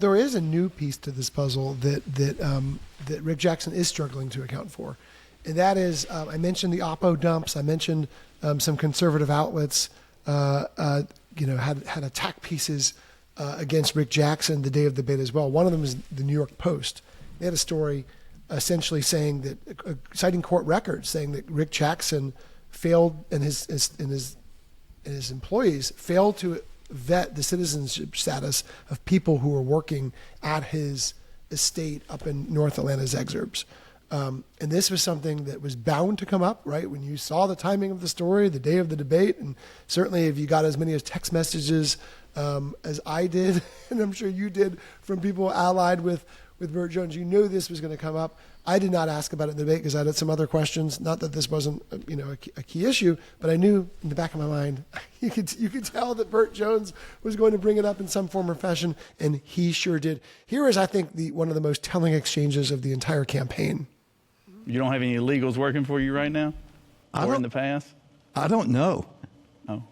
There is a new piece to this puzzle that Rick Jackson is struggling to account for, and that is I mentioned the Oppo dumps. I mentioned some conservative outlets, had attack pieces against Rick Jackson the day of the debate as well. One of them is the New York Post. They had a story essentially saying that, citing court records, saying that Rick Jackson failed and his employees failed to vet the citizenship status of people who were working at his estate up in North Atlanta's exurbs. And this was something that was bound to come up, right? When you saw the timing of the story, the day of the debate, and certainly if you got as many as text messages as I did, and I'm sure you did, from people allied with Burt Jones, you knew this was going to come up. I did not ask about it in the debate because I had some other questions. Not that this wasn't, a key issue, but I knew in the back of my mind, you could tell that Burt Jones was going to bring it up in some form or fashion, and he sure did. Here is, I think, one of the most telling exchanges of the entire campaign. You don't have any illegals working for you right now, or in the past? I don't know. Oh.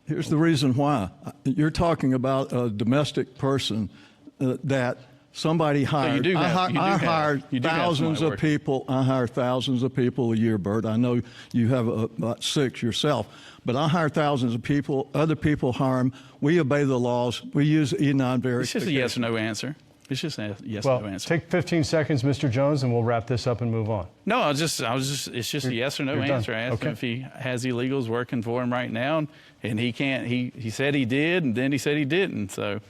Here's the reason why. You're talking about a domestic person that somebody hired. So I hired thousands of people. I hire thousands of people a year, Bert. I know you have about 6 yourself, but I hire thousands of people. Other people hire them. We obey the laws. We use E9 verification. It's just a yes or no answer. It's just a yes or no answer. Take 15 seconds, Mr. Jones, and we'll wrap this up and move on. No, it's just a yes or no answer. I asked him if he has illegals working for him right now, and he can't. He said he did, and then he said he didn't. So,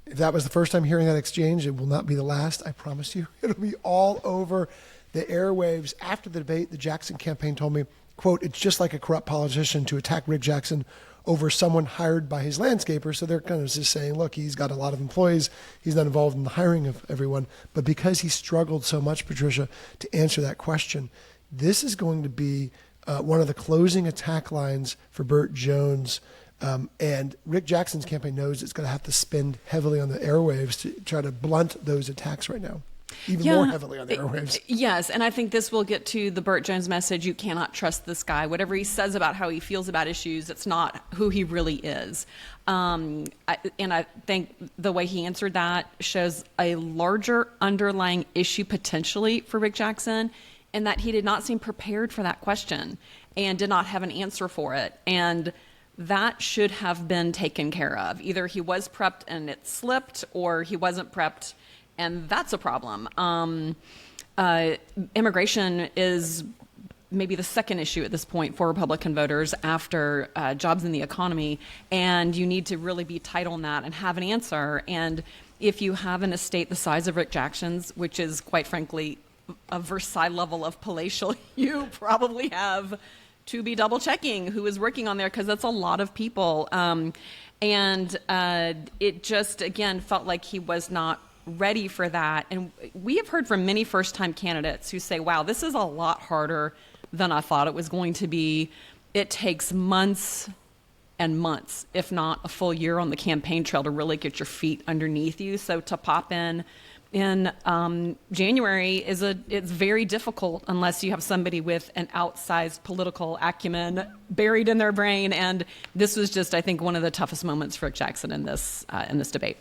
if that was the first time hearing that exchange, it will not be the last. I promise you, it'll be all over the airwaves. After the debate, the Jackson campaign told me, quote, "It's just like a corrupt politician to attack Rick Jackson over someone hired by his landscaper." So they're kind of just saying, look, he's got a lot of employees. He's not involved in the hiring of everyone. But because he struggled so much, Patricia, to answer that question, this is going to be one of the closing attack lines for Burt Jones. And Rick Jackson's campaign knows it's going to have to spend heavily on the airwaves to try to blunt those attacks right now. Even more heavily on the airwaves. Yes, and I think this will get to the Burt Jones message. You cannot trust this guy. Whatever he says about how he feels about issues, it's not who he really is. And I think the way he answered that shows a larger underlying issue potentially for Rick Jackson, and that he did not seem prepared for that question and did not have an answer for it. And that should have been taken care of. Either he was prepped and it slipped, or he wasn't prepped, and that's a problem. Immigration is maybe the second issue at this point for Republican voters after jobs in the economy, and you need to really be tight on that and have an answer. And if you have an estate the size of Rick Jackson's, which is quite frankly a Versailles level of palatial, you probably have to be double checking who is working on there, because that's a lot of people. And it just, again, felt like he was not ready for that. And we have heard from many first-time candidates who say, wow, this is a lot harder than I thought it was going to be. It takes months and months, if not a full year on the campaign trail to really get your feet underneath you. So to pop in January it's very difficult unless you have somebody with an outsized political acumen buried in their brain. And this was just, I think, one of the toughest moments for Rick Jackson in this debate.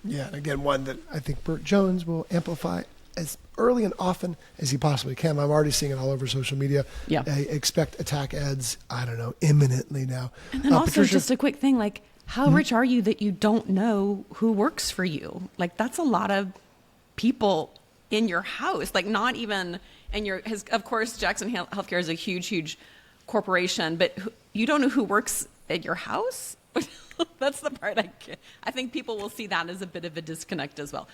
Yeah, and again, one that I think Burt Jones will amplify as early and often as he possibly can. I'm already seeing it all over social media. Yeah. I expect attack ads, I don't know, imminently now. And then also, Patricia, just a quick thing, like, how rich are you that you don't know who works for you? Like, that's a lot of people in your house, like not even in your, of course, Jackson Healthcare is a huge corporation, but you don't know who works at your house? That's the part I think people will see that as a bit of a disconnect as well.